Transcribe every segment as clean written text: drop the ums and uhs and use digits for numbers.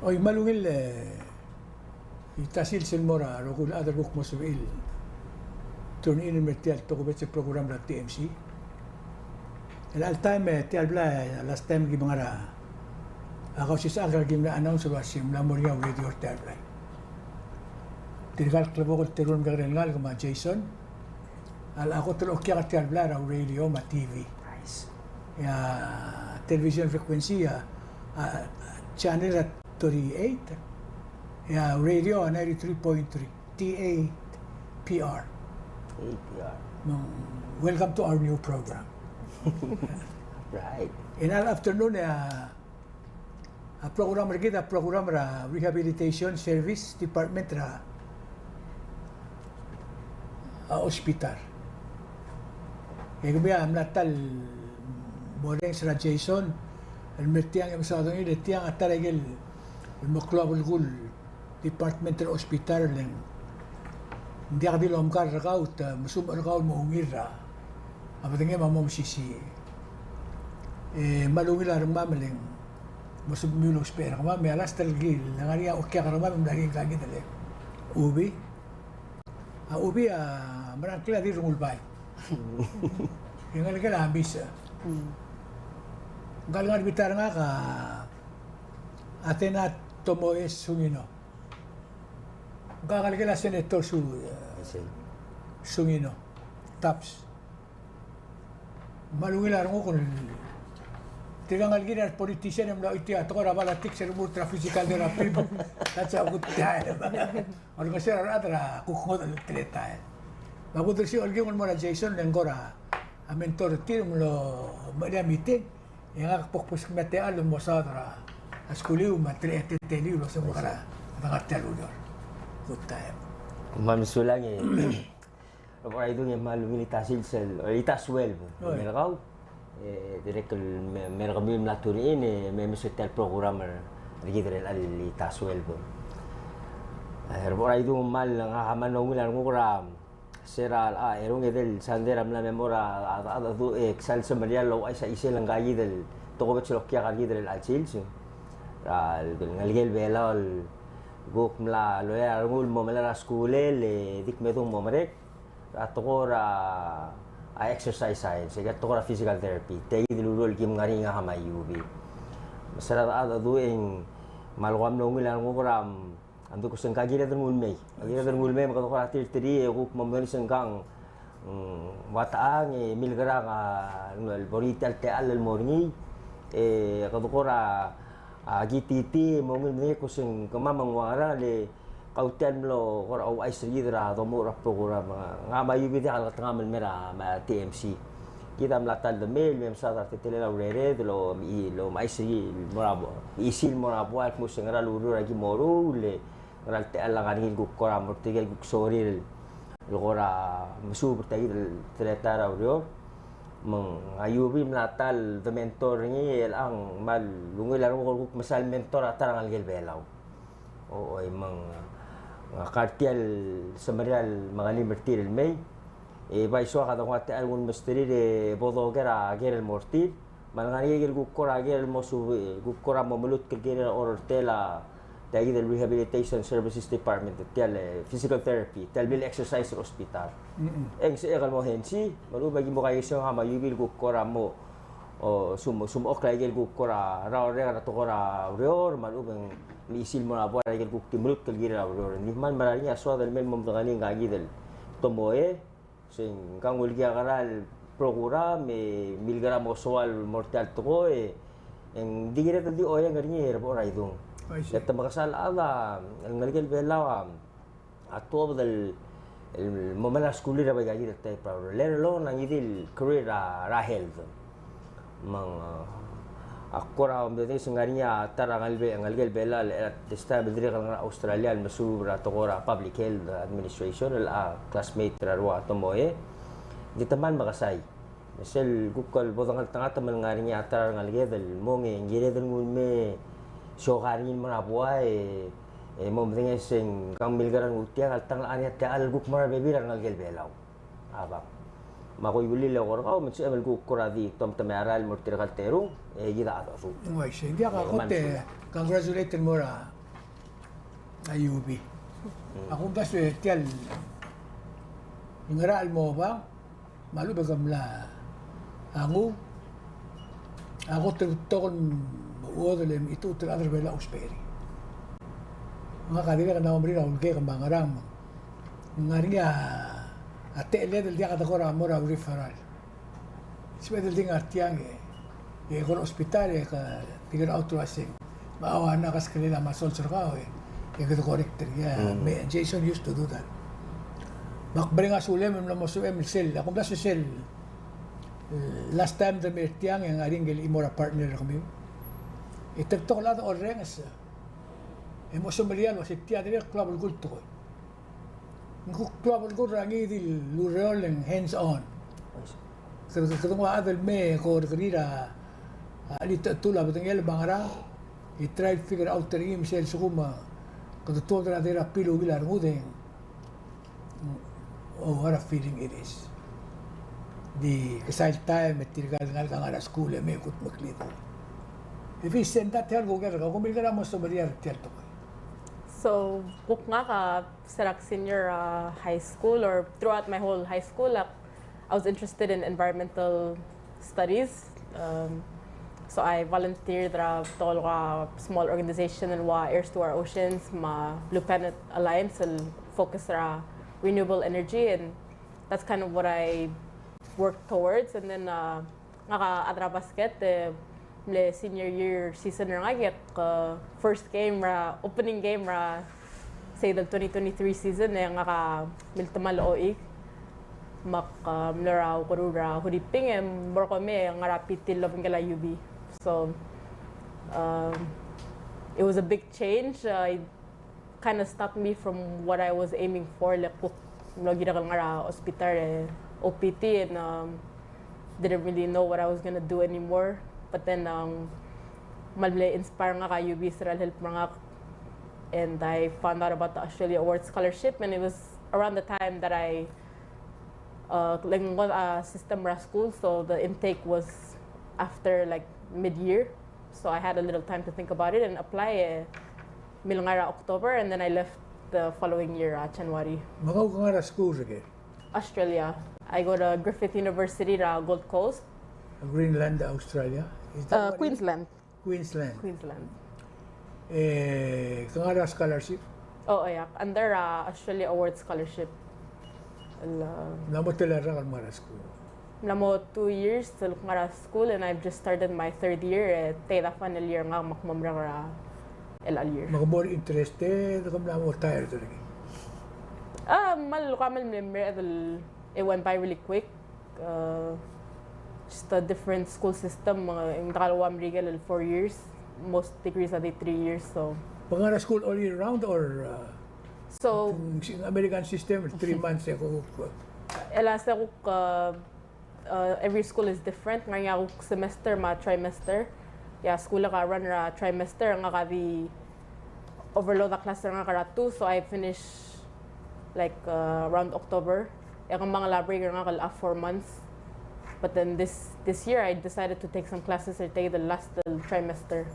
Oy malungil itasil silmora rokul adar buk mosuil turn in mertial to ko betse program ra TMC. El al time tial bla last time gi mangara ako sis agar gi na announce wa sim la moria radio tial bla. Tirgal klabo ko terun garen ngal ma Jason. Al ako tulo kya tial bla ra radio ma TV. Nice. Ya television frequency channel 38 ya radio 93.3 T8PR. APR. Welcome to our new program. Right. In our afternoon a program kita program ra Rehabilitation Service Department ra hospital. Kaya amlatal boleh ra Jason المرتيان مساعدون إلى التيان أترجل المقلوب الغول ديبارتمنت الأوسبيتال لين دي قبل لهم كار رقاوت مسوم رقاول مهمير أبداً ما ممشي مالوغي لارما ملين مسوم ميلو سبير ما ميلاس تلقي لغاريا أوكي غرما ملاقين كاجي تلي أوبي مران كلا دي رنغulbai ينقل كلا ambisa Galang bitar nga ka Athena Tomoe Sungino. Galing kila Senator Sungino. Taps. Malungil ko kung tigangal gina politician yung iti ato ko rabalatik sa ultra physical de rapid. That's a good time. Or kasi ra kukot ang treta. Bago si Olgi mo na Jason Lengora. A mentor tiro mo lo meeting. Yang aku fokus ke mata alam musadara, askuliu materi eteli lo semua kara, bangat telur, good time. Mamsulang Orang itu yang malu militasil sel, itas well, mereka direct mereka mil natur ini, memang setel programmer, gitu al itas well. Orang itu mal ngahaman nongilan nguram. Seral erong edel sanderam la memora ada tu excel semarial lo ay sa isel ang gayi del toko bet silok kya gayi del alchil so al ngalgel belal gok mla lo ya ngul mo mala skule le dik medong mo marek atoko ra a exercise science ga toko ra physical therapy te idulul kim ngari nga hamayubi masara ada tu eng malwam no ngilan nguram Ando ko sengkang gila Dirngulbai, maka ko atir tiri ko mamani sengkang wataang milgarang borital te al morning ko ko ra agititi mamani ko seng kamamang wara le kautian lo ko ra ay sridra do mo ra program nga mayubi al ngamal mera ma TMC kita melatal de mail mem sa ta tele la rere lo mai sri morabo isil morabo at mo sengra luru ra gi moru le Ralte ala kaningin kukora mortigay kuksori lokora musu bertagi tereta rauro meng ayubi melatal the mentor ni ang mal lungi larong kuk masal mentor atarang algel belau o emang kartial semarial mangali bertir mei bai so kada kwate algun misteri de bodo gera gel mortir mangali gel kukora gel mosu kukora momulut gel ortela Tagi del Rehabilitation Services Department tial physical therapy tial bil exercise hospital eng se egal mo hensi malu bagi mo kayo sa hama yubil ko kora mo o sumo okla gel ko kora ra ra to kora reor malu bang misil mo na bo gel ko timrut kel gira reor ni man marani aswa del mel mom ngani ngagi del Tomoe sing kang ulgi agaral program milgram soal mortal to eng digira di oya ngari erbo ra idung Kita makasal ala ngalgel belaw ato del momala skuli ra bagay dito tay para lero nang idil career ra health mang akora umdete sangarinya tara ngalgel belal at esta bedre kang Australia masu ra tokora public health administration la classmate ra ro Tomoe di teman makasay Misel gukol bodang tanga teman ngarinya tara ngalgel monge ngire Dirngulbai Sokarin mga buhay mo mendingan sing kang milgaran utia altang anya ta al guk mar bebiran ngalgel belaw abak makoy le ko ka men se mel ku kuradi tom tamaral mo tira kaltero gida ato su Wai se dia ka kote congratulate mo ra ayubi. Ako ba se tial ingara mo ba malu ba gamla angu ako tokon uodolem itu teradar bela usperi. Nga kadira kana omri ra ulke kambangaram. Ngaringa ate le del dia kata kora amora referral. Sebenarnya del dia artiang kon hospital ka tiga auto asing. Maawa na kas kanila masol surkaw kata corrector me Jason used to do that. Makbring asulem na mo suem sel. Ako ba sel last time the mertiang yang aring imora partner kami. Itektok la o rengas. Emoso merian was itia dire club kulto ko. Ngu club kulto rangi di lureol en hands on. Kadang adal me ko rira ali tula betengel bangara. He tried to figure out the himself sukuma. Kada toda dira pilo gilar ngudeng. Oh, what a feeling it is. Di kasal time at tirgal ngal kang school me kut maklito. If he send that help go kung milgara mo sa Maria Tierto. So, kung nga ka sa senior high school or throughout my whole high school, I was interested in environmental studies. So I volunteered at a small organization in Heirs to Our Oceans, ma Blue Planet Alliance, and focus on renewable energy, and that's kind of what I worked towards. And then naka-adra basket le senior year season nga get first game opening game say the 2023 season nga miltamal OI mak mlera kurura huriping more kami nga rapitil loving kala UB. So it was a big change. It kind of stopped me from what I was aiming for, like nga hospital OPT, and didn't really know what I was gonna do anymore. But then malay inspire nga ka UB Israel help mga, and I found out about the Australia Award Scholarship, and it was around the time that I system school, so the intake was after like mid-year, so I had a little time to think about it and apply milangara October, and then I left the following year January. Mga schools again? Australia. I go to Griffith University, Gold Coast. Greenland, Australia? Is that Queensland. Queensland. Queensland. Kangara scholarship? Oh, yeah. Under Australia Award Scholarship. Namo telara kan mara school? Namo 2 years sa Lukmara School, and I've just started my 3rd year. Teda final year nga makmamra LL year. Mga more interested, kung namo tired lagi? It went by really quick. Just a different school system. Yung nakalawang regal 4 years. Most degrees are 3 years. So. Pangara school all year round or? So. American system 3 months ako. Elas ako every school is different. Ngayon ako semester trimester. Yeah, school ka run trimester nga ka the overload the class nga ka 2. So I finish like around October. Yung mga library nga ka 4 months. But then this year I decided to take some classes or take the last trimester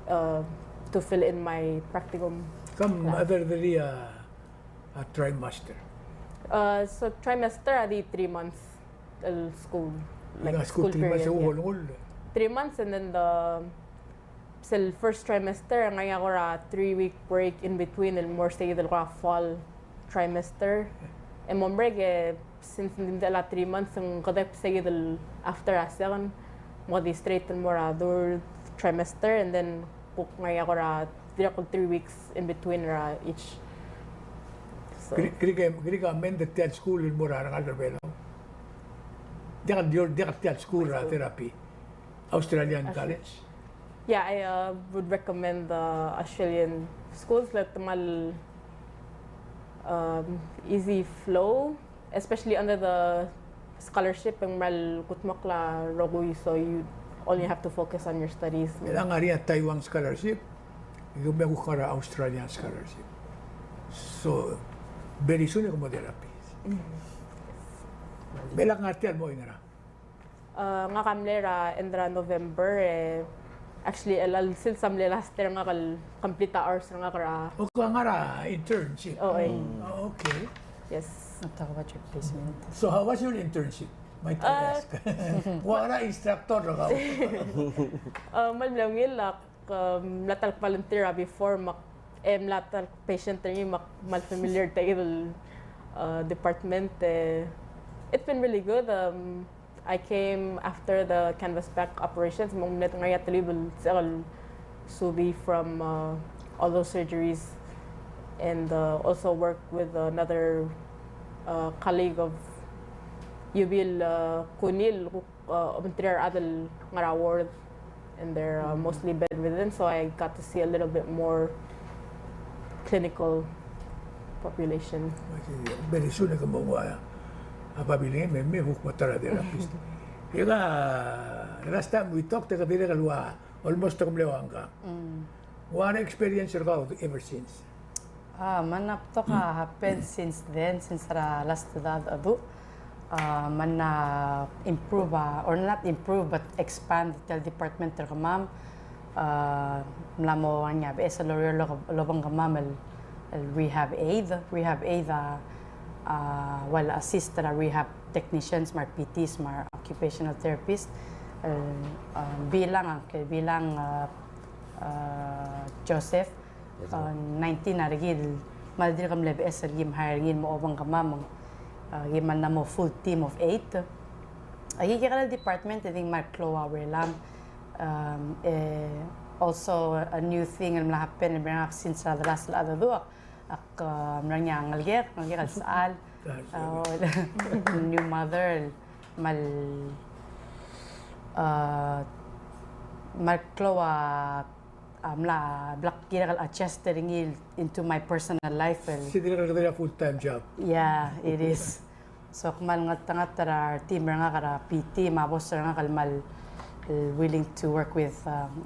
to fill in my practicum. Come other than a trimester. So trimester the 3 months school, like school 3 period. months 3 months, and then the first trimester ngayon ako 3-week break in between, and more say the fall trimester. And mo break since hindi 3 months ang kadep say the after second mo di straight and more third trimester, and then book ngayon ako 3 weeks in between each. So Kiri ka amended at school in Mura ng Alderbelo. Di ka at school therapy. Australian college. Yeah, I would recommend the Australian schools like the easy flow, especially under the scholarship ng mal kutmakla rogoy, so you only have to focus on your studies. Ang ari Taiwan scholarship, yung may kukara Australian scholarship. So very soon ako mo therapy. Belak ngartian mo ingara. Nga kamlera endra November actually sil samle last year nga kal complete hours nga kara. O ka ngara internship. Okay. Yes. Not talk about your placement. So how was your internship? Might I ask? Wala instructor ra ka. Malmlawngil latal volunteer before latal patient ni mal familiar tayo department. It's been really good. I came after the canvas back operations. Mong net nga yatalibal subi from all those surgeries, and also worked with another colleague of Yubil Kunil, Umentriar Adal Ngara ward, and they're mostly bedridden, so I got to see a little bit more clinical population. Very soon ka mo apabilingin may hukma tara therapist. Yung last time we talked ka dire kalwa almost ka mlewang ka. What experience ka ever since? Manap to ka happened since then, since last that adu. Man improve or not improve but expand the department ka ma'am. Mlamo nya be sa lawyer lobang ka ma'am rehab aid wala assist rehab technicians, mar PTs, mar occupational therapist. Bilang Joseph 19 na rigil madiri kam lebe es gim hiring mo obang kamamang giman na mo full team of 8. Agi kaya department I think mar kloa lang. Also a new thing ang happen since the last duak ak nang ngalger saal new mother mal kloa black kira adjust into my personal life. Sidira ka full-time job. Yeah, it is. So kumal ngat tara team nga kara PT mabos nga kalmal willing to work with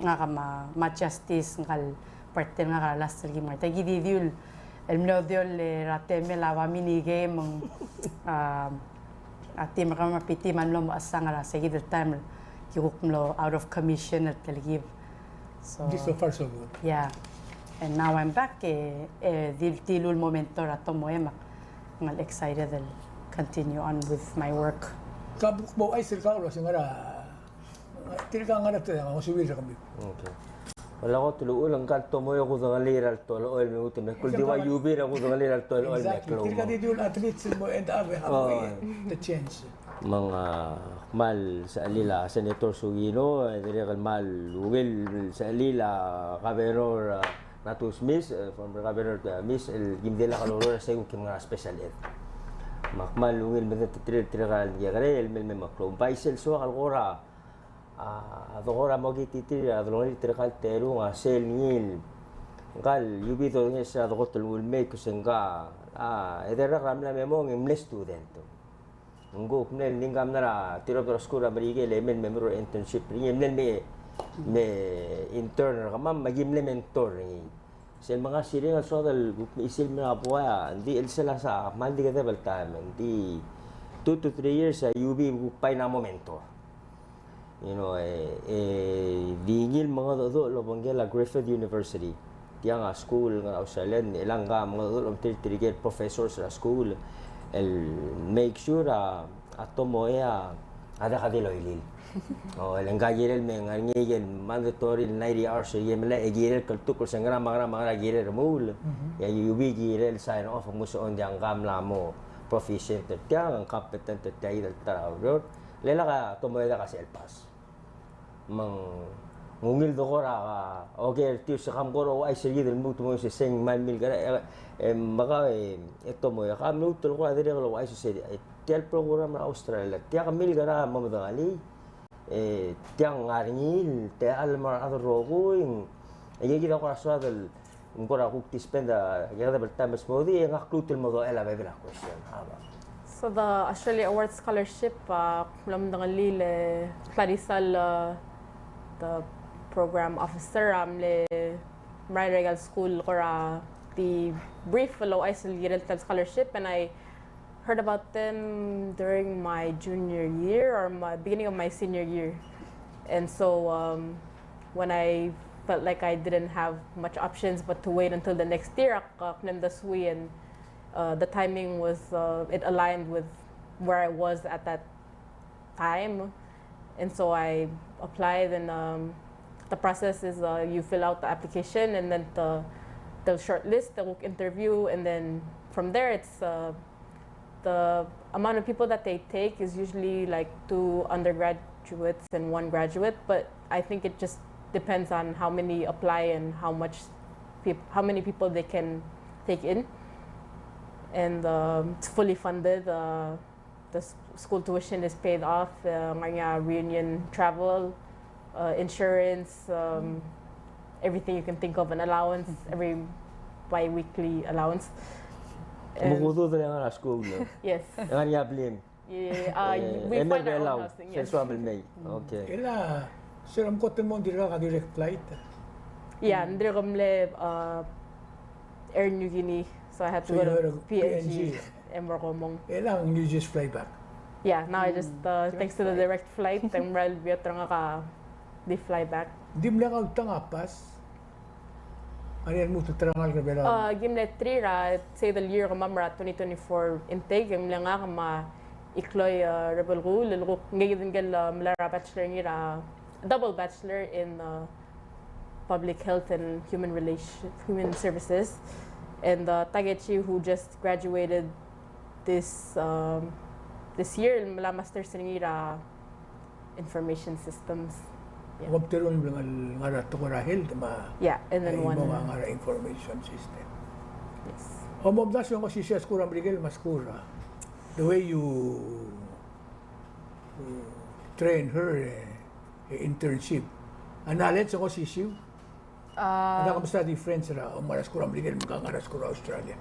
nga ka ma justice ngal partner nga kara last game marta gididul el mlodiol rateme lawa mini game team nga PT man lo asang ra sige the time yukmlo out of commission at give. So far so good. Yeah. And now I'm back. Dilul momento ra Tomoe ngal excited to continue on with my work. Kabuk mo ay sirka ulo singara. Tirka nga nato nga suwil sa kami. Okay. Wala ko tuluo lang ka Tomoe ko sa liral to oil mi utim kul diwa yubi ra ko sa liral to oil Exactly. Tirka di dul athletes mo and ave the chance. Mga mal sa alila Senator Sungino, dire kal mal ugel sa alila Governor Natus Miss former Governor Miss el gimdela kaloro sa yung mga special ed. Makmal ugel men tire kal gare el mel maklom paisel so kalora adora mo gititi adolori tire kal teru nga sel ngil kal yubi to nga sa dokotul ulme kusenga edera ramla memo ngimle student. Nggo knel ningam nara tiro skura barige lemen member internship ringem nen me intern ka mam magimle mentor ni sel mga siring so dal isil na buaya di el sala sa mandi ka debal time di 2 to 3 years sa UB pay na momento you know dingil mga do lo banggela Griffith University tiang school nga Australian ilang ka mga do tirigel professors sa school el make sure Tomoe ada kadiloilil. El engagirel men ngigel mandatory 90 hours yemla egirel kaltukul sangra magra girel mul. Ya yubi girel sign off mo so on yang gamla mo proficient tiang competent tayo tarawro. Lela ka Tomoe da kasi elpas. Ngungil do ko ra okay tiu sa kamgoro ay sige del muto mo si sing manmil gara maka ito mo ya kam nutul ko adire ko ay si tel program na Australia tiya kamil gara mamadali tiang ngaringil te almar adro ko yung kita ko sa dal ngora ko tispenda gada bertama smodi nga klutul mo do ela bebela question haba. So the Australia Award Scholarship lamdangali le Clarisal the program officer le Maray Regal School kora the brief fellow I still get scholarship and I heard about them during my junior year or my beginning of my senior year. And so when I felt like I didn't have much options but to wait until the next year, and the timing was, it aligned with where I was at that time. And so I applied, and the process is you fill out the application, and then they'll shortlist, they'll interview, and then from there it's the amount of people that they take is usually like 2 undergraduates and 1 graduate, but I think it just depends on how many apply and how many people they can take in. And it's fully funded. The school tuition is paid off. Reunion travel, insurance, everything you can think of, an allowance, every bi-weekly allowance. Kumukudo na nga school, no? Yes. Nga niya blim. We find our own housing. Yes. Okay. Ila, sir, am kote mo dira ka direct flight. Yeah, ndiri kamle Air New Guinea, so I had to go to PNG and work on. Ila, you just fly back. Yeah, now I just thanks to the direct flight, I'm real biatra nga ka di fly back. Di mo lang tangapas. Ano yan mo tutrangal ka bela? Gimle 3 ra, say the year ka mamra 2024 intake, yung lang nga ma ikloy rebel rule, lalo ngayon din gal malara bachelor ngira, double bachelor in public health and human services, and Tagechi who just graduated this year, mala master's ngira information systems. Yeah. Wabteron lang ngara to rahil ma. Yeah, and then one ngara information system. Yes. Mom das yung si Sias Kuram Brigel Maskura. The way you train her internship. Analet sa ko si Siu. Ano kamusta di friends ra umaras Kuram Brigel makangaras Kura Australia.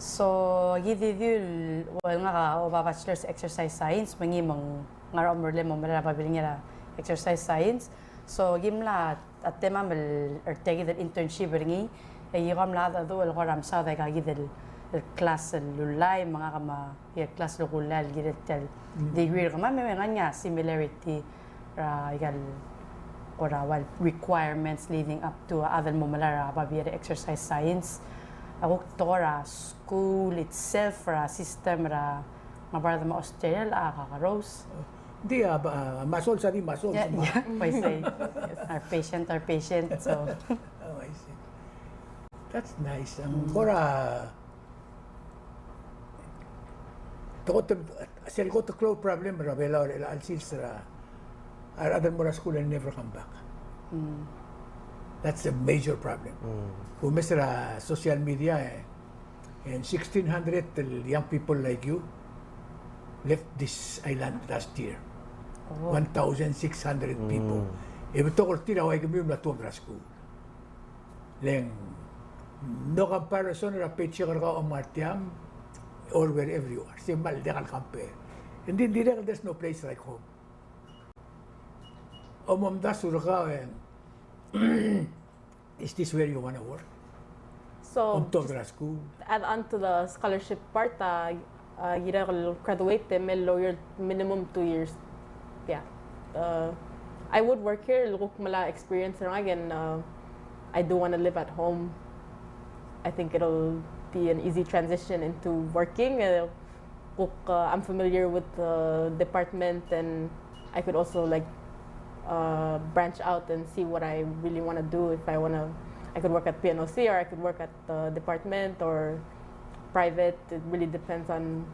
So gididul wal nga ka o bachelor's exercise science mangimang ngara umurle mo mara pabiling nga exercise science. So gimla at tema mal ertegi del internship ringi ay gamla da do el goram sa da gidel el class lulay mga kama ya class lokulal gidel tel degree kama may nga similarity ra igal ora wal requirements leading up to other mo malara pabiyere exercise science. Ako tora school itself ra system ra mabarada ma Australia kaka-rose. Di masol sa di masol. Yeah, I say. Yes. Our patient. So. Oh, I see. That's nice. Kora, sel ko to close problem rabela or al silsra. Other more school and never come back. That's a major problem. Kung mesra social media and 1,600 young people like you left this island last year. 1,600 people. Ito ko tira ay kami na tuwa school. Leng no comparison ra picture ka o Martiam or wherever you are. Simbal de kal compare. And then there's no place like home. O mom da sur ka is this where you want to work? So school. Add on to the scholarship part, gira graduate may lawyer minimum 2 years. Yeah, I would work here. Look, mala experience na again. I do want to live at home. I think it'll be an easy transition into working. I'm familiar with the department, and I could also like branch out and see what I really want to do. If I could work at PNOC, or I could work at the department or private. It really depends on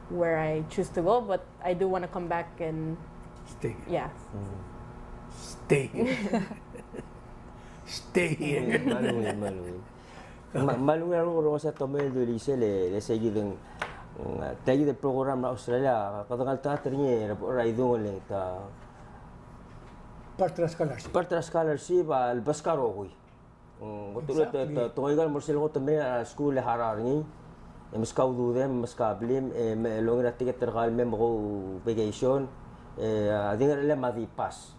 where I choose to go, but I do want to come back and stay. Yeah. Stay here. Stay here. Malungi ro sa Tomoe do lise le seguideng tagi de program na Australia kadangal ta trinye ra idong le ta Partra scholarship al baskaro hoy. Gotulot ta toigal morsel go tome school le hararngi. Mas kaudu dem mas kablim longra ticket tergal mem go vacation adinga le madi pass.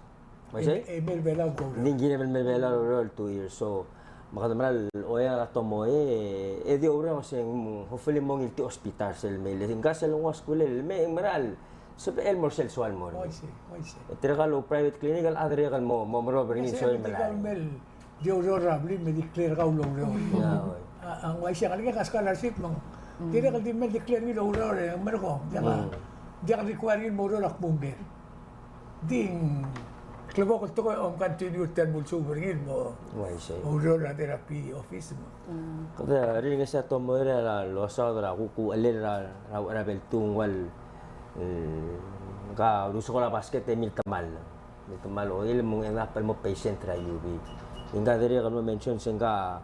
Mas Emel Bela go. Dingine mel bela roll 2 years. So makadamaral oya la Tomoe e di ora sing hopefully mong ilti hospital sel mele hingga sel ngwas kulel me maral so el morsel sual mor Oise. tergalo private clinical adre gal mo moro berni so Kasi medical mel dia rabli me declare kau lo lo. Ang wai siya kalingin scholarship mang. Dia kalau di mel declare ni lo lo ang merko. Dia kan require mo lo lakbungge. Ding Klabo ko to ko continue ten bulso berngin mo. wai sai Lo la therapy office mo. kada ringa sa Tomoe la lo sa dra ku alel ra bel tungwal ka ruso ko la basket e mil tamal o il mong nga pal mo patient ra yubi inga dere kan mo mention singa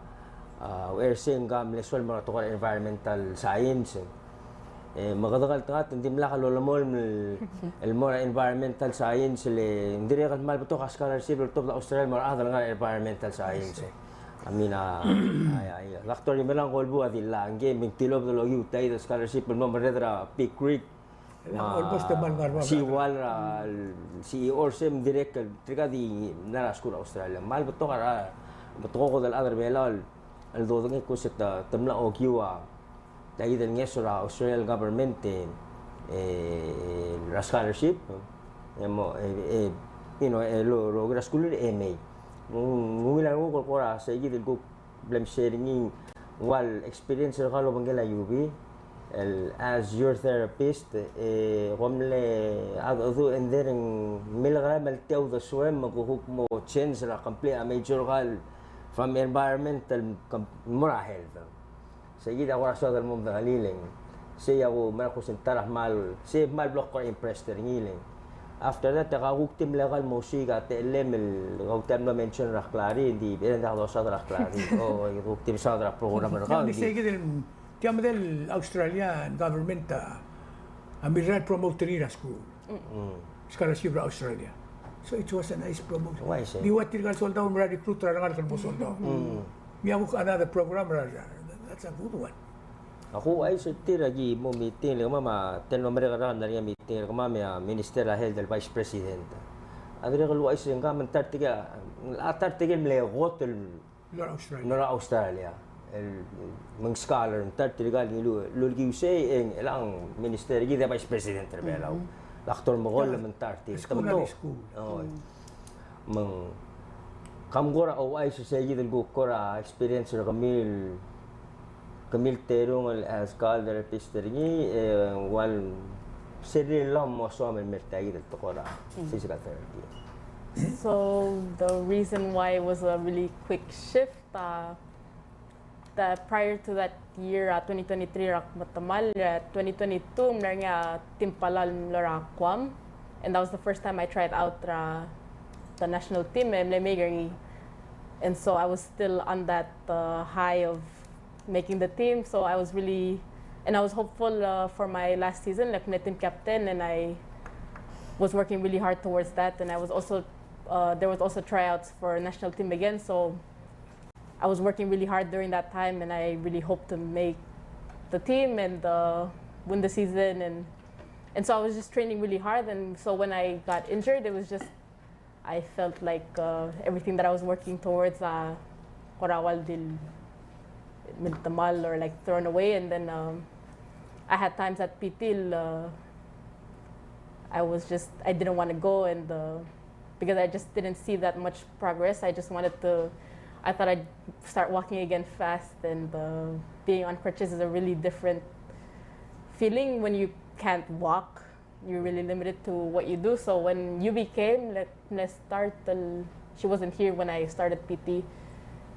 where singa mleswal mo to environmental science magadagal ta hindi mla ka lolomol el more environmental science le hindi kan mal to ka scholarship to la Australia mo adal nga environmental science amina ay doctor ni melang kolbu adilla nge mingtilob do logi utay the scholarship mo redra Peak Creek Almost the man garba. si wal si orsem direct triga di nara school Australia mal beto kara beto ko dal other belal al do ngi ko set tamla o kiwa dai del ngesura Australian government la scholarship mo you know lo gra school MA ngumilan ko kora sa igi del ko blem sharing wal experience ka lo bangela UB as your therapist qomle adu endering milgram al tew the swim maghuhuk mo change la complete major gal from environmental mura health sige da wala sa dal mum daliling siya ko man ko sentarah mal si mal block ko impressed ngiling after that ka huktim legal mo siga te lemel huktim no mention ra klari di beren da sa ra klari o huktim sa ra program ra Kaya sige din kaya del Australian government amiral promote rin school. Scholarship ra Australia. So it was a nice promotion. Why say? Di wat tirgal soldado mara recruit ra ngal kan soldado. Miya ko another program ra. That's a good one. Ako ay sa tiragi mo meeting le mama tenno mere ka ran dari meeting ko mama minister health del vice president. Adre ko luay sa nga man tartiga mle hotel Lora Australia. Australia. Mang scholar tartiga lulgi usay elang minister gi vice president Palau. Dr. Mogol man tarti. School. Oh. Mang kamgora o ay sa gi del gukora experience ra Kamil terong as scholar pisteringi wal seri lam mo so men mertagi del tokora physical therapy. So the reason why it was a really quick shift, that prior to that year, 2023 rak matamal, 2022 nga timpalal lara kwam, and that was the first time I tried out the national team and so I was still on that high of making the team, so I was hopeful for my last season, like team captain, and I was working really hard towards that, and I was also there was also tryouts for national team again, so I was working really hard during that time, and I really hoped to make the team and win the season, and so I was just training really hard, and so when I got injured, it was just I felt like everything that I was working towards korawal dil mintamal or like thrown away, and then I had times at PT I didn't want to go, and because I just didn't see that much progress. I thought I'd start walking again fast, and being on crutches is a really different feeling when you can't walk. You're really limited to what you do. So when you became, she wasn't here when I started PT,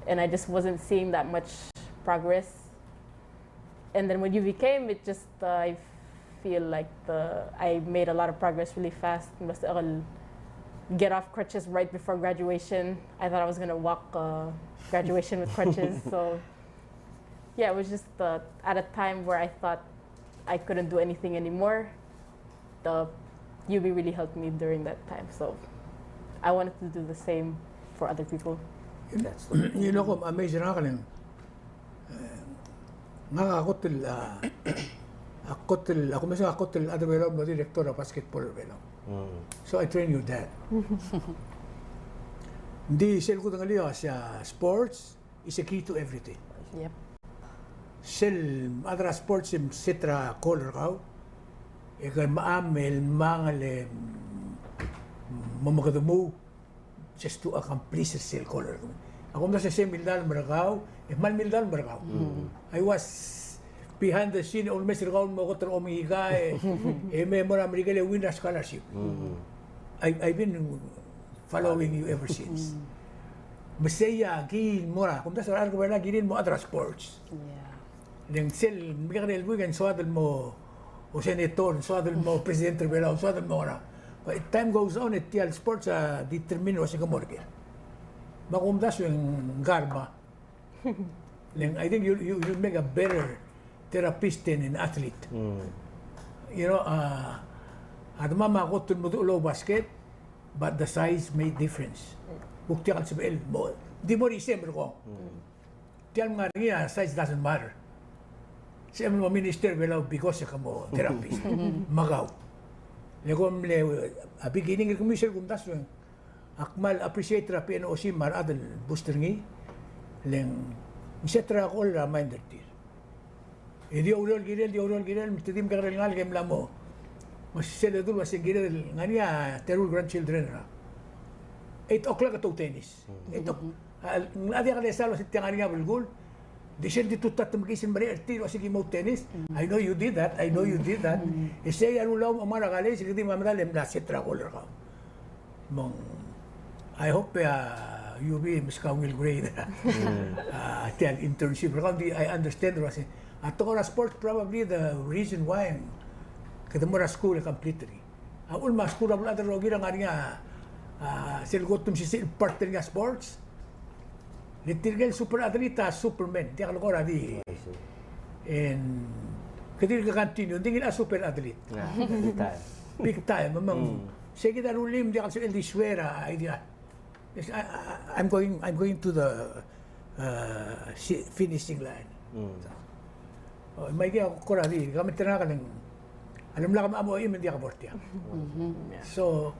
and I just wasn't seeing that much progress. And then when you became, it just I feel like I made a lot of progress really fast. Get off crutches right before graduation. I thought I was gonna walk graduation with crutches. So yeah, it was just at a time where I thought I couldn't do anything anymore. The UB really helped me during that time. So I wanted to do the same for other people. You know, I'm amazed na kanin. Ako mesmo akotel adwelo no director of basketball velo. So I train you that. Di sel ko tangali sa sports, is a key to everything. Yep. Sel other sports im sitra color kau. Eka maamel mangale mamagadamu just to accomplish sel color. Ako na sa mildal marakaw, mal mildal marakaw. I was behind the scene almost around mo ko tro omiga may mora America winner scholarship. I've been following you ever since. Masaya gin mora kung sa araw wala ginin mo other sports. Yeah. Nang sel migre el weekend so adel mo o senator so adel mo presidente bela so adel mo na. But time goes on it tial sports determine wasa ka morgue. Makumdas yung garba. I think you make a better therapist than an athlete. You know, at mama ko tumudulo basket, but the size made difference. Bukti ka sa bel mo. Di mo resemble ko. Tiyan nga niya, size doesn't matter. Sa mo minister belaw because ka mo therapist. Magaw. Lekom le beginning ko misel kum das akmal appreciate ra PNOC mar adel booster ngi leng misetra ko la reminder tir. Di urol girel mitidim ka rin ngal game lamo. Mas sila dul was girel ngania terul grandchildren ra. 8 o'clock ato tennis. Ito adi ka lesalo sit nga nga bulgul. Di siya dito tatamgisin bari artiro sige mo tennis. I know you did that. Isay ano law amara kale sige di mamadalem na sitra ko ra. Mong I hope UB Miska will grade tell internship. I understand Rasi. At ko sports probably the reason why kada mo school completely. Aul mas school abul other rogi nga nga silgotum si partner nga sports. Litirgel super atleta superman. Di ako di. And kadil ka continue dingin a super athlete. Big time mamang sige da rulim di ka sa Eldis Suera idea. Yes, I'm going to the finishing line. May kaya ko radi, kami tinaka ng alam lang amo hindi ka bortiya. So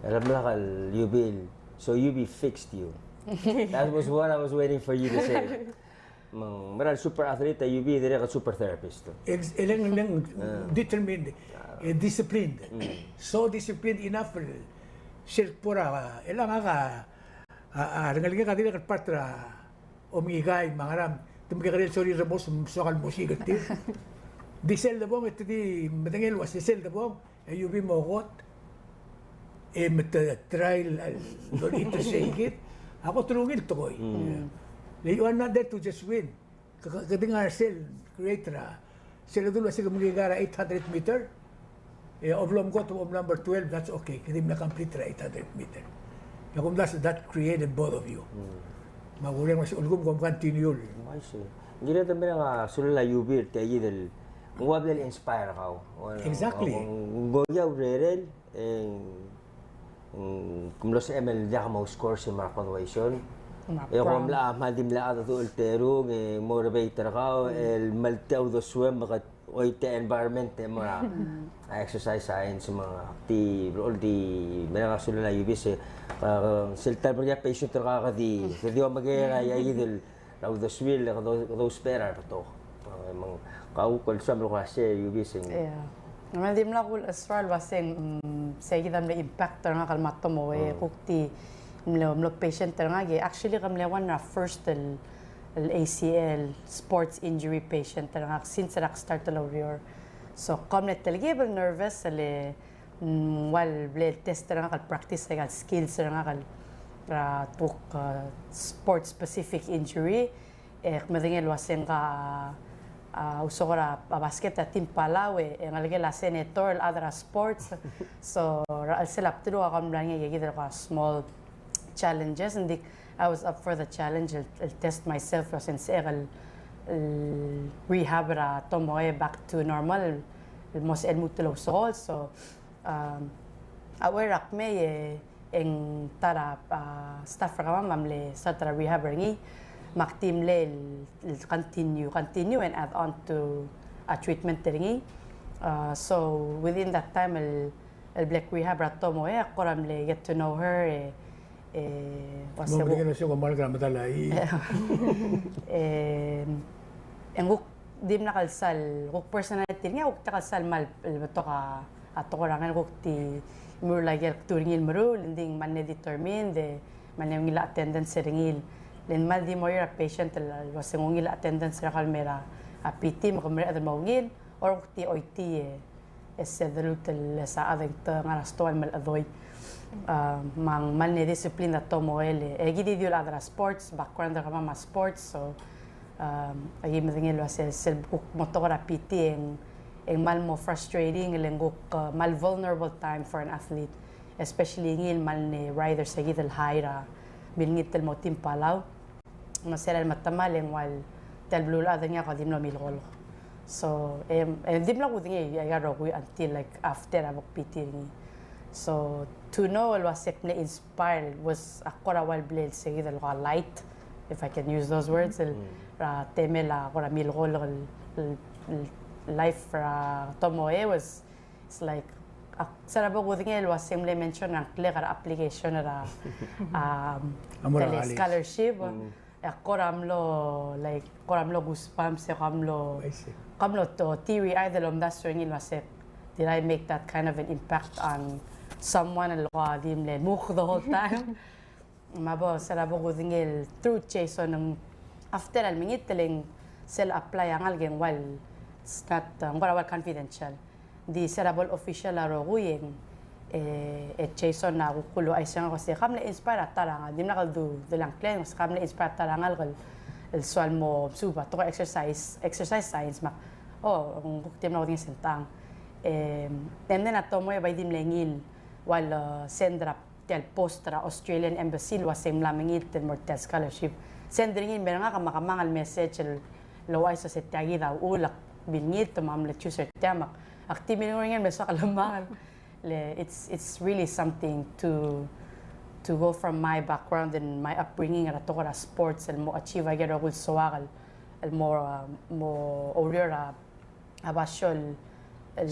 alam lang kal Yubil. So UB fixed you. That was what I was waiting for you to say. Maral super athlete UB dire ka super therapist. Ilang determined, disciplined. So disciplined enough silk pura ilang nga rangal ka dili kat patra omigay mangaram tumigay sorry ramos sokal musika ti di sel da bom iti matangel was sel da bom UB mo got met trial don ito shake ako tulungin to koy you are not there to just win kadinga sel creator sel dulo sig magigara 800 meter oblong ko to number 12, that's okay. Kasi na-complete ra 800 meter. Kung that created both of you. Magulang mas ulgum kung continue. I see. Hindi na tambi nga sulala yubir tayo del wabel inspire ka. Exactly. Goya urerel kung los ML dia ka mo score si Mark Conwayson. Kung la madim la ato ultero motivator ka el maltaw do swim bakat oite environment mo na exercise science mga ti all di mga sulala yubis siltar perja patient ka di wa magaya idol raw do swil do spera to mga kaukol sa mo kasi yubis yeah naman ko astral waseng segidam na impact nga kalmat Tomoe kukti mlo patient nga actually kamlewan na first ACL sports injury patient nga since rak start to lawyer so komnet teligable nervous wal ble test nga kal practice nga skills nga kal tuk sport specific injury madingel wasen ka usokora basket team Palau ngalage la senator other sports so al selap tulo ka kamlang nga ka small challenges and I was up for the challenge. I'll test myself since I'll rehab Tomoe back to normal. Most elmutulo so also aware me eng tara staff ka mamle sa tara rehab ngi mak team le continue and add on to a treatment ngi so within that time I'll black rehab Tomoe koram le get to know her Mo bigyan siya ko mal grama talay. Nguk dim na kalsal, nguk personality nga nguk kalsal mal to ka ato ko rangan nguk ti mur lagi turingil marul ending man determined man ngila attendance ringil len mal di mo your patient was ngila attendance ra kalmera a PT mo kamera adal mawngil or nguk ti OIT sedrut sa adang ta nga stoal mal adoy mang man discipline at Tomoe gidi dio adra sports background ra ma sports so agi madingil was sel motora PT ang mal mo frustrating lengok mal vulnerable time for an athlete especially ngil mal ni rider sa gidal haira bilngit tel mo tim Palau masela matamal ang wal tel blue la nga kadim no milgol so dim la kudingi agaro ko until like after abok PT ni so to know was na inspired was akora wal blade sa gidal ka light if I can use those words ra temela akora milgol life Tomoe was it's like sarap ko tingin was same mention ng clear application ra scholarship koramlo like koramlo goosebumps kamlo to theory idol das ringin was did I make that kind of an impact on someone and dim le mukh the whole time mabo sarap ko tingin through chase on after al mingit teling sel apply ang algeng wal it's not ngora confidential di serable official aro guyen Jason na kulo ay siya kasi kamle inspire taranga dim na kaldu delang claim kamle inspire tarangal kal el sual mo suba to exercise science mak ang buktim na uding sentang and then Tomoe by dim lengil wal sendra tel postra Australian embassy was same lamingil tel mortel scholarship sendringin meron nga kamakangal message laway sa setagi daw ulak bilngit tumam le chooser tamak activity ngin meso kalamangan it's really something to go from my background and my upbringing at tokora sports el mo achieve agad ako soakal el mo orira abasol el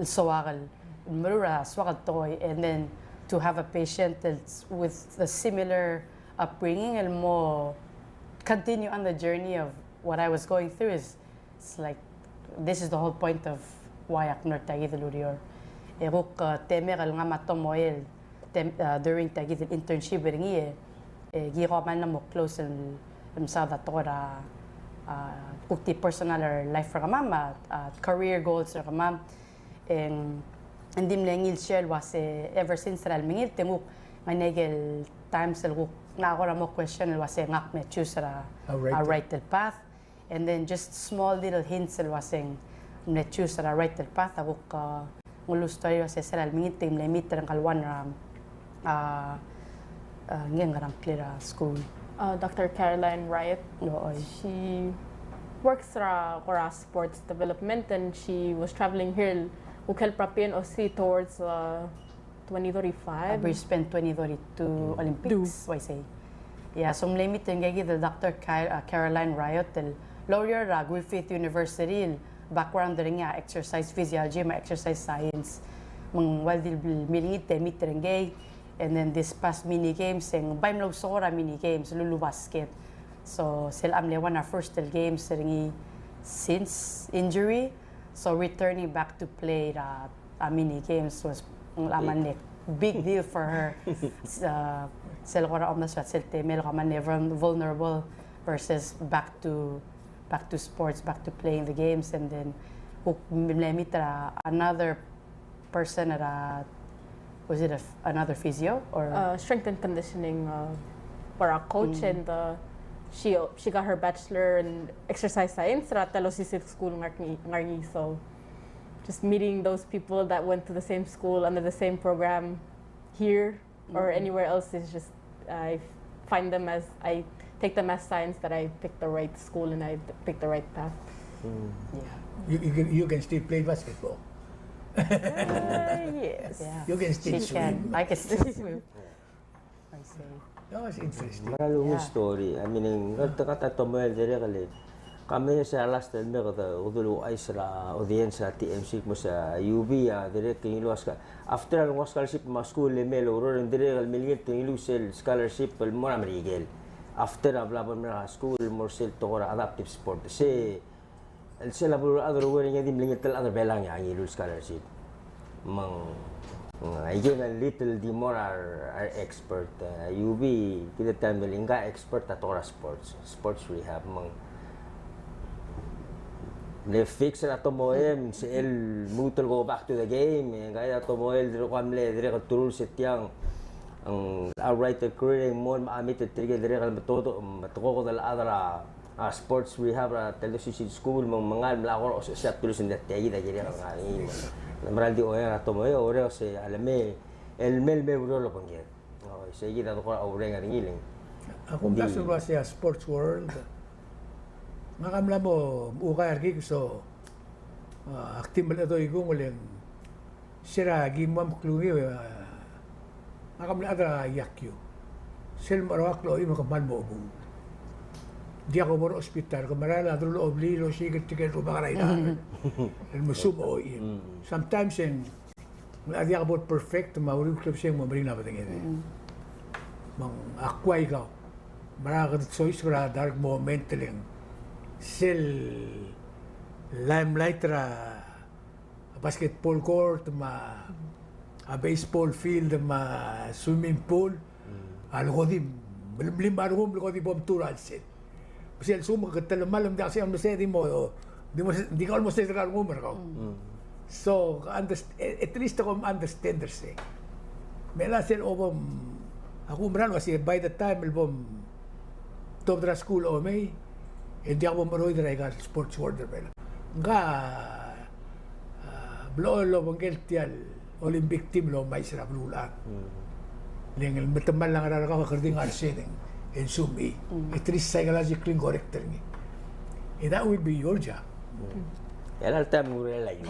soakal mura swakal toy and then to have a patient that's with a similar upbringing el mo continue on the journey of what I was going through is it's like this is the whole point of why aknor tagi the lurior erok temeral nga matomoel during tagi the internship ringi giro man na mo close and sa that tora ukti personal or life ra mama career goals ra mam and dim lengil shell was ever since ral mingil tenguk manegel times el na ako mo question was ngak me choose ra a right path and then just small little hints wasing na choose ra right path ako ngulo story was sel mingit tim limit ang kalwan ngeng garang clear school Dr. Caroline Riot she works ra sports development and she was traveling here ukel prapien osi towards 2035 Brisbane 2032 Olympics I say yeah so limit yung gagi the Dr. Caroline Riot lawyer Griffith University background rin nga exercise physiology ma exercise science mang waldil milingit mitrengay and then this past mini games ang baim law sora mini games lulu basket so sel amlewan our first games ringi since injury so returning back to play mini games was laman big deal for her sel kora om na sel temel kaman never vulnerable versus back to sports, back to playing the games, and then another person at was it another physio or strength and conditioning for a coach and she got her bachelor in exercise science at Talungab school ngarni so just meeting those people that went to the same school under the same program here or anywhere else is just I find them as I take them as signs that I picked the right school and I picked the right path. Yeah. You can still play basketball. Yes. Yeah. You can still swim. I can still swim. I say. That was interesting. Maralong story. I mean, kata Tomoe dire kali. Kami sa last time na kata udulo ay sa audience sa TMC mo sa UB dire kini luas ka after ang scholarship ma school level oro dire al milgit kini sel scholarship pel mo amerigel after ablaban na school more sel to ora adaptive sport se el sel abul other way nga dim milgit tal other belang ya ngi scholarship mang again a little di more are expert UB kita tambeling ka expert at ora sports rehab mang le fix na Tomoe si el mutol go back to the game kaya Tomoe dire ko amle dire ko turul setyang ang outright career mo maamit trigger dire ka matoto matoko ko dal adara sports rehab telo si school mga mlakor sa tulos hindi tayo dire ka ngani maral di oya Tomoe ore se alame el mel me bro lo pangget se gida ko ore nga ngiling Ako kaso ba siya sports world makamla mo ukay argi so aktimal ito igong uling sira gimam klungi makamla ada yakyo sel marawaklo imo kamal mo bung di ako mo ospital ko marala adro obli lo sigit tiket ro bakaray na el musumo sometimes en adi ako perfect mauri club siya mo bring na bating mang akway ka maraka choice ra dark moment lang sel limelight ra basketball court a baseball field swimming pool algo di lim algo di bom tural sel sel sumo katal malam da siya mo di mo di ka almost sa rumor ko so at least ako understand say mela sel obom ako umran kasi by the time album top dra school o may hindi ako maroy dira ka sports order pala nga blow lo bangkel tial Olympic team lo may sira blulat ling matamal lang ara ka karding arsin en sumi at least psychologically correct ni and that will be your job Yan al time mo rin like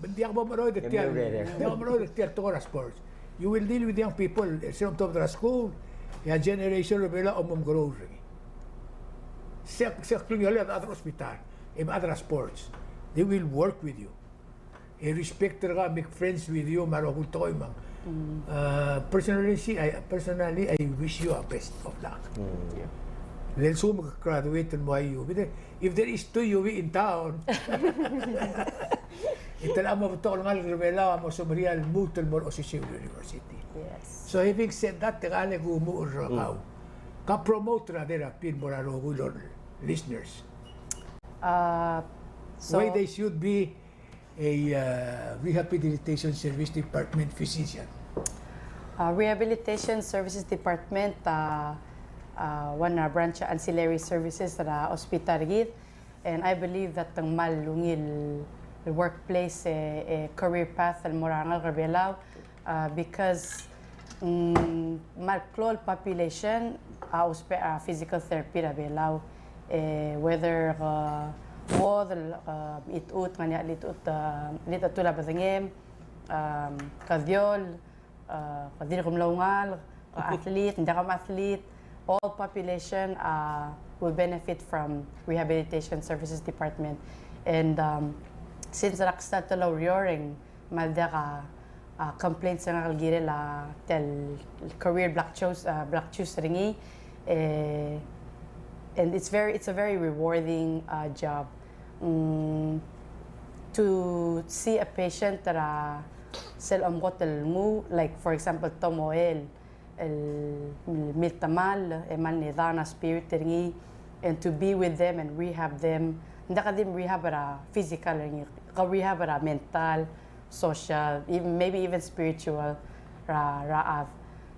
hindi ako maroy tial hindi ako maroy tial to sports you will deal with young people from top dra school ya generation rebela omom grow sa kung at other hospital, other sports, they will work with you. Respect ka, make friends with you, marokul to ko mang. Personally, I wish you a best of luck. Then so mag-graduate mo ay UB. If there is 2 UB in town, itala mo ito lang alrevela mo sa Marial Mutual o si University. Yes. So having said that, tegale gumuur ka. Ka-promote na din pin mo na listeners. Why they should be a Rehabilitation Service Department physician. Rehabilitation Services Department, one branch ancillary services sa hospital gid, and I believe that ang malungil workplace career path al morangal Rabelaw because malklol population physical therapy Rabelaw whether itut nga litut tula batangem kadyol kadir kumlawngal athlete hindi ka athlete all population will benefit from Rehabilitation Services Department and since raksta to law roaring malda ka complaints nga kalgire la tel career black choose ringi and it's a very rewarding job to see a patient that sel amgot mu like for example Tomoe el miltamal emal nidana spirit ringi and to be with them and rehab them hindi ka din rehab para physical ringi ka rehab para mental social maybe even spiritual raav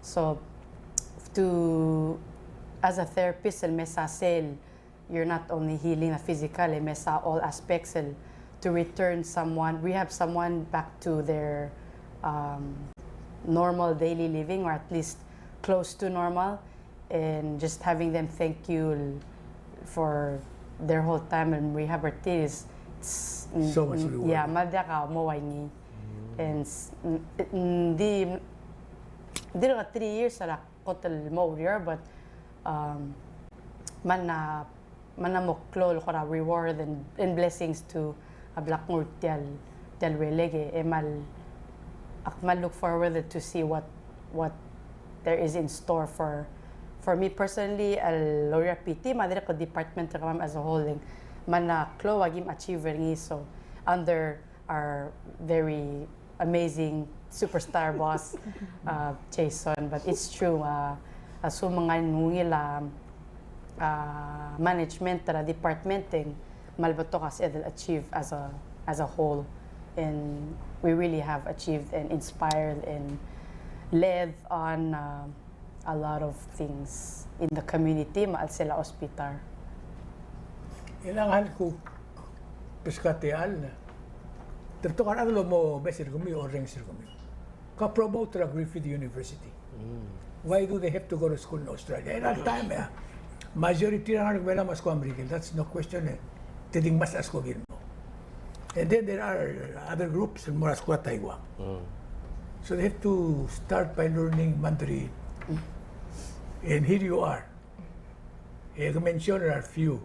so to as a therapist el mesa sel you're not only healing the physical el mesa all aspects el to return someone rehab someone back to their normal daily living or at least close to normal and just having them thank you for their whole time in rehab is so much reward. Yeah, madya ka maway ni and di na 3 years sa kotel mo year but man na manamoklo kora reward and blessings to a black ngur tial relege emal akmal look forward to see what there is in store for me personally al lawyer PT madre ko department kamam as a whole mana klo wagim achiever ngi so under our very amazing superstar boss Jason, but it's true so mga nungila management tara department malbato kasi achieve as a whole, and we really have achieved and inspired and led on a lot of things in the community maal sila hospital. Ilangan ko piskatial na tertukar ano mo mesir kami o rengsir kami ka promote ra Griffith University. Why do they have to go to school in Australia? In that time, majority na nga mas ko American. That's no question. Tiding mas asko gin mo. And then there are other groups in Moras ko Taiwan. So they have to start by learning Mandarin. And here you are. I mentioned there are few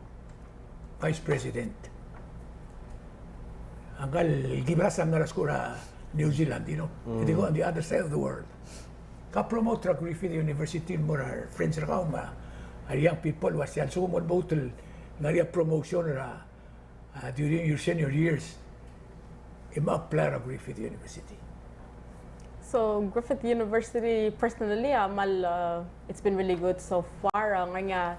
vice president. Angkal gibrasam na raskura New Zealand, you know. They go on the other side of the world. Ka-promote ra Griffith University mo ra friends ra ka young people was yan so mo botel na promotion ra during your senior years ima-apply ra Griffith University. So Griffith University personally it's been really good so far. Nga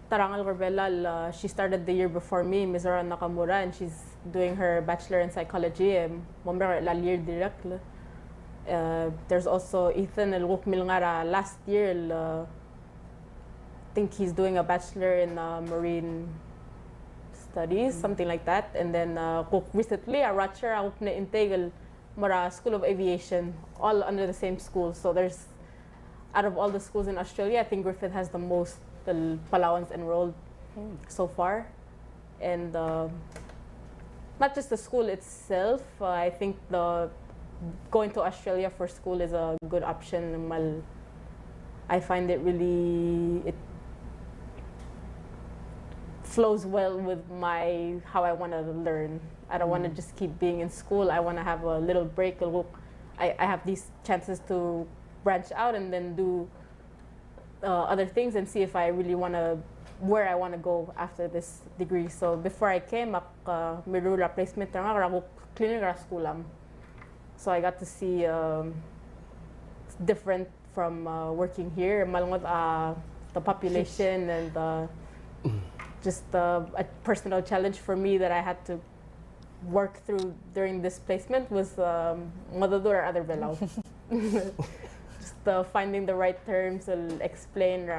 Tarangal Corbella, she started the year before me, Mizora Nakamura, and she's doing her bachelor in psychology. There's also Ethan Milngara last year. I think he's doing a bachelor in marine studies, something like that. And then recently, Ratcher Integral Mara School of Aviation, all under the same school. So there's, out of all the schools in Australia, I think Griffith has the most Palauans enrolled so far. And not just the school itself, I think going to Australia for school is a good option. I find it flows well with how I want to learn. I don't want to just keep being in school. I want to have a little break. I have these chances to branch out and then do other things and see if I really where I want to go after this degree. So before I came, mirula placement clinical school. So I got to see it's different from working here. The population and just a personal challenge for me that I had to work through during this placement was Madadur other Palau. Just finding the right terms to explain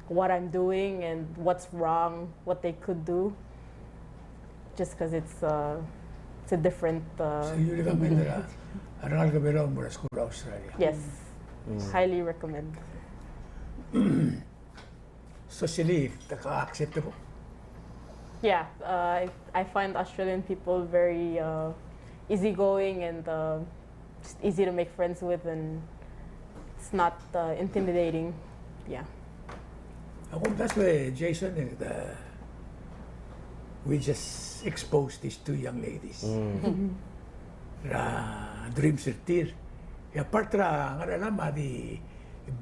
what I'm doing and what's wrong, what they could do. Just because it's a different. So you recommend Arangal Gaberao Mura School Australia? Yes, highly recommend. Socially, acceptable. Yeah, I find Australian people very easygoing and just easy to make friends with, and it's not intimidating. Yeah. That's why Jason we just exposed these two young ladies. Dreams are tir. Part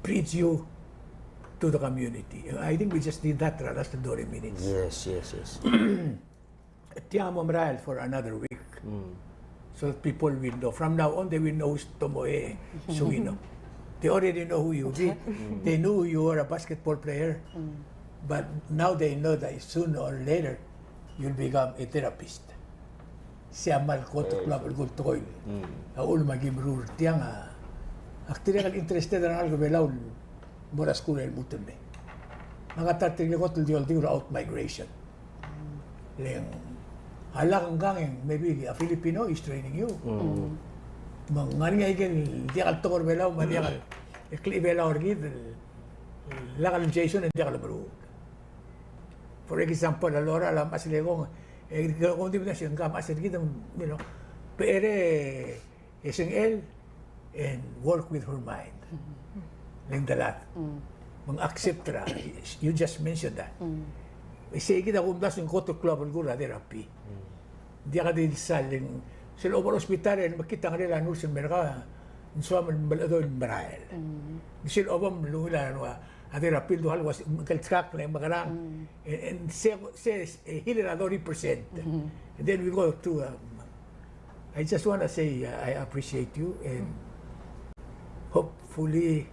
breeds you to the community. I think we just did that last 20 minutes. Yes. Tiamo Mrael for another week. So that people will know. From now on, they will know who's Tomoe, Sungino. They already know who you be. They knew you were a basketball player. But now they know that sooner or later, you'll become a therapist. Siya malkoto klapal gultoy. Aul magimrur tiyang aktirang interested na algo belaw mura school el mutembe. Mga tarting ko tul diol out migration. Leng halang gangeng maybe a Filipino is training you. Mangani igen dial tokor belaw madial ekli belaw gid lagal Jason and dial bro. For example, Laura la masilego kung di mo na siyang gamas gid pere isang el and work with her mind. Leng dalat. Mang accept ra. You just mentioned that. Isi kita kumdas yung koto club ang gura therapy. Dia ka din saling sa loob ng ospital ay makita nga nila nurse mereka insama balado yung marahil. Di sila obam lula therapy do halwas kalskak na magarang and se healer 30%. And then we go to I just want to say I appreciate you and hopefully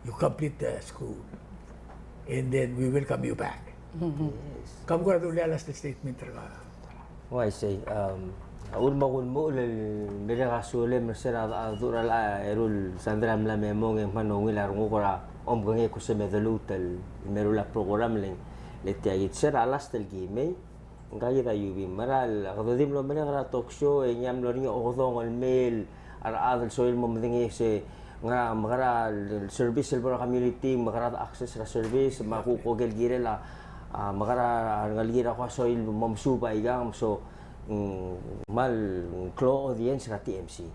you complete the school and then we welcome you back. Yes. Kamu ko na doon lalas na statement talaga. Well, I say, أول ما أقول مقول بريغا سولي مرسل أدور على إيرول ساندرا ملا ميمون يمانو ويلا رغوكرا أم غني كوسمي دلوت الميرو لا بروغرام لتياجي تسير على استلجيمي غاي دا يوبي مرال غدوديم لو مريغا توك شو ينام لو ريني أغضون الميل على هذا السويل ممدني سي nga magara service silver community magara access ra service makuko gelgire la magara ngalgira ko soil mamsuba igang so mal clo audience ra TMC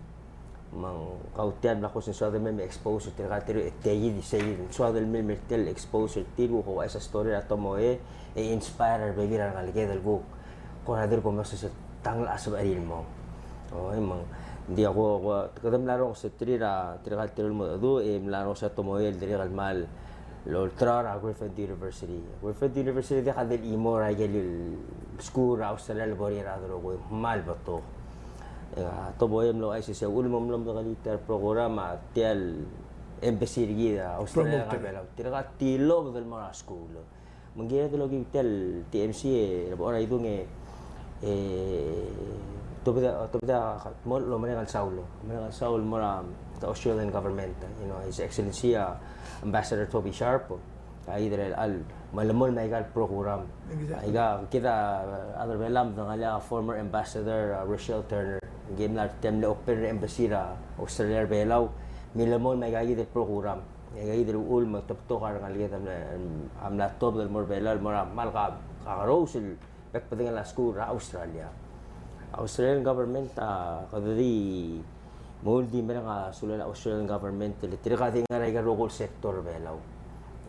mang kautian la ko sa southern mem exposure tira tiro eteyi di say southern mem tel exposure tiro ko esa story ra Tomoe e inspire begira ngalge del book ko nadir ko mas sa tangla asab aril mo mang di ako kadam laro sa tira tiro mo do laro sa Tomoe diri mal l'Ultra a Griffith University. Griffith University di kadil imo ra gelil school ra Australia bori ra do ko mal bato. Tomoe lo ay sa ulmom lom kaliter programa tial embassy gida Australia nga bela. Tira tilo del mga school. Mangira to logi tel TMC ora idung tobda mo lo manengal Saul mora the Australian government, you know, His Excellency Ambassador Toby Sharp, either al malamol na igal program. Iga kita other velam ng former Ambassador Rochelle Turner. Game na tem le open embassy ra Australia belaw milamol na iga program. Iga idel ul magtaptokar ng aligat am laptop del mor belal mora malka kakarosul pagpatingan la school ra Australia. Australian government kadadi muldi mereka sulal Australian government tira ka tinga ra local sector belaw.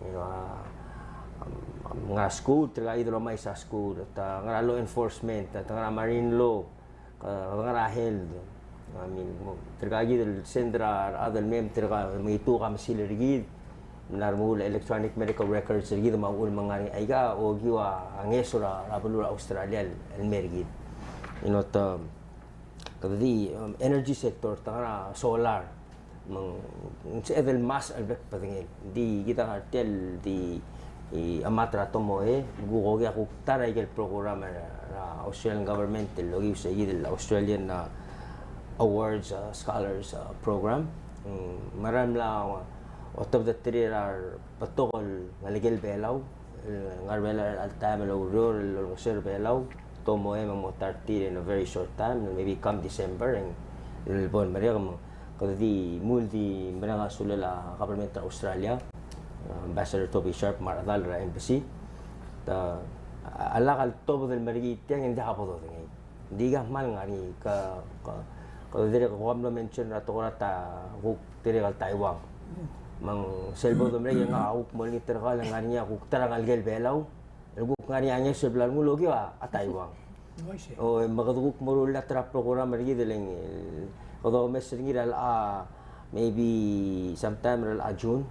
You know, nga school tira idol may sa school ta nga law enforcement ta nga marine law nga health. I mean tira idol sendra adal mem tira may tu kam silergid narmul electronic medical records gid maul mga aiga o giwa angesura rabulura Australia mergid. You know, kadadi energy sector tara solar mang evel mas albek patingil di kita kartel di amatra Tomoe gugogi ako taray kel program ra Australian government logi sa idil Australian awards scholars program maram la out of the three are patokol ngaligel belaw ngarbela al time lo rural lo sir belaw Tomoe mamotartir in a very short time, maybe come December, and Lilbon Maria kadadi multi mga sulala government ng Australia, Ambassador Toby Sharp Maradal ra embassy. Alakal tobo del Marigit yang hindi hapo do ngay. Hindi ka mal ngani kadadi ko kamlo mention ra to ta huk tire kal Taiwan. Mang selbo do Maria nga huk mo ni tira kal ngani niya huk tara kal gel belaw. Ruguk nga niya sebelah mo logi wa Taiwan. O magaduguk mo la tra program marigi deleng. Kodo mes ngira maybe sometime June.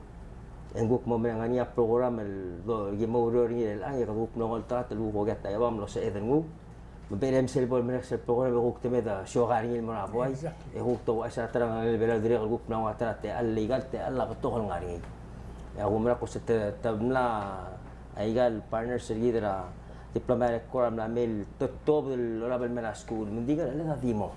Enguk mo nga niya program do gimo ro ngira ang yakuguk no kontra telu ko gat Taiwan lo sa edengu. Mabelem selbol mer sa program guk temeda show garingil mo na boy. E guk to asa tra nga bela dire guk na watra te al legal te alla ko to ngaring. Ya gumra ko sa tabla aigal partner sergidra diplomatic corps na mail totob label mena school mendiga la dimo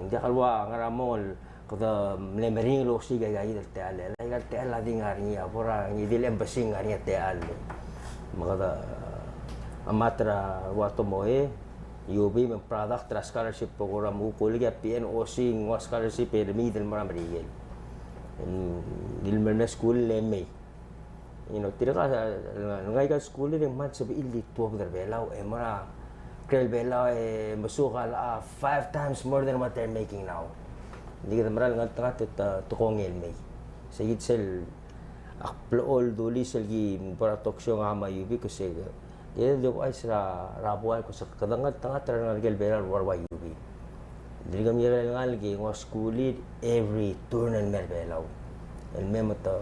ndia kalwa ngaramol kada mlemering lo siga gai del teal aigal teal la dingari apora ni dil embassy ngari teal magada amatra wa Tomoe yubi men product scholarship program u kolga PNOC ngwa scholarship e middle maramrigel dil mena school leme. You know, tira ka ngay ka school ni mat sabi ili tuwa der belaw mara krel belaw masukal 5 times more than what they're making now. Hindi ka maral nga tangat to kongel may. Sayid sel akplol duli selgi para toksyo nga mayubi kasi Kaya do ay sa rabuan ko sa kadangat tara nga beral warwa yubi. Dili kami nga lagi ng schoolit every turn and merbelaw. El memo to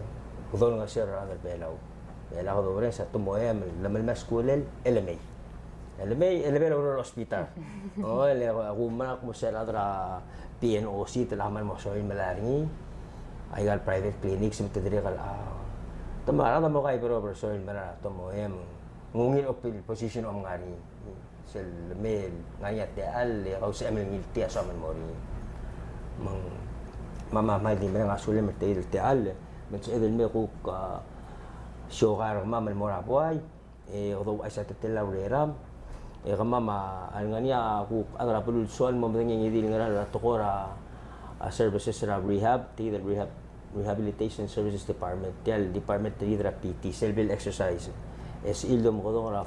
kudol nga siya ra belaw. Bela ko do sa Tomoe lamal mas schoolel LMA. LMA ro hospital. Oh, ako man mo sa ra PNOC talaman mo so malaringi. Ay gal private clinics mo tadiri kal tamara mo kay pero so mara Tomoe ngungin o position om ngani sel mail ngayat de al o sa emil ngilti sa man mori mang mama di mga asule mertel te al men sa edel me ko shogar mama mora boy o ay sa tetela reram mama al ngania ko agra pulul sol mo bang ngidi ngara tokora services ra rehab ti rehabilitation services department tel department ti PT selbil exercise es ildom ko dong ra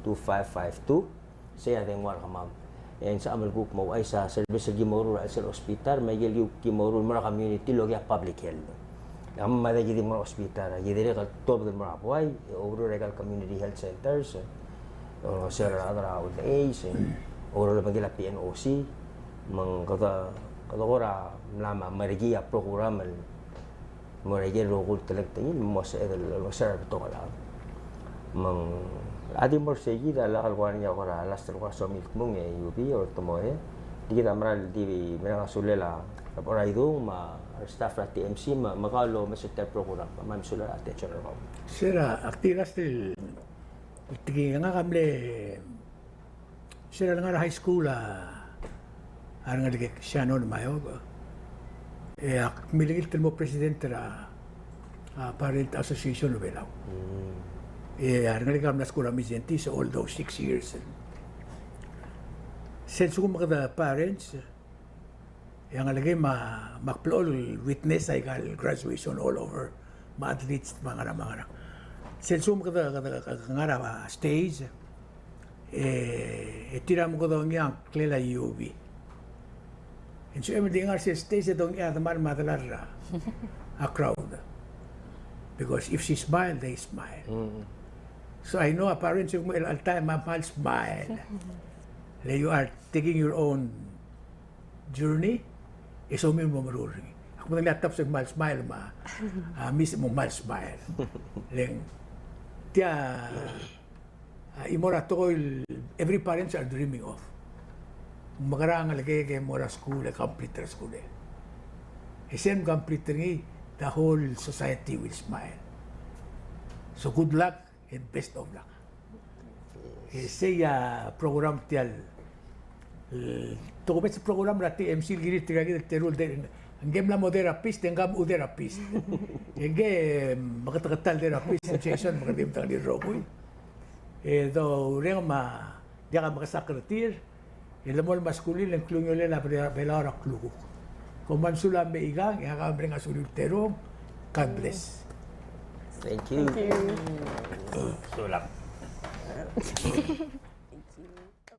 488-2552 saya ating war kamam en sa amal guk mo ay sa service sa gimoro sa hospital may gil gimoro mara community logya public health am mada gidi mo hospital gidi ka top del mara boy over regal community health centers o sir adra old age or la bagila PNOC mang kata ko ra lama marigia program mo regel rogul talagtangin mo sa edel sir to kala mang adi mo segi da la kalwan niya ko ra last ko so milk mong UP or Tomoe di kita maral di merang sulela kapora itu ma staff ra TMC makalo master program man sulela attention ro sira aktiras til tigi nga kamle sira nga high school nga dige siya non mayo miligil til mo presidente ra parent association of Palau. Nga school amizenti sa all those 6 years. Sense ko mga parents, yang lagi makplol witness ay graduation all over, ma-athletes, mga. Sense ko mga stage, tira mo ko daw niya, klela UV. And so, di nga sa stage, daw niya, naman matalar a crowd. Because if she smile, they smile. So I know parents yung all time mahal smile. You are taking your own journey. So may marurong. Ako nang latap sa mahal smile miss mo mahal smile. Leng tiya imora to every parents are dreaming of. Magarang lagi kay mora school, complete school. Sen complete ni the whole society will smile. So good luck and best of luck. Saya program tial. Toko sa program ra TMC giri tigagi terul ang game la mo therapist ang u therapist. Ang makatakatal therapist Jason makadim tang ni Roboy. Do reng dia ka makasakretir. Ilamol maskulin ang klungyo la belara klugo. Kuman sula me igang ya ka bring asulul terong. God bless. Thank you. Thank you. Sulap. Thank you.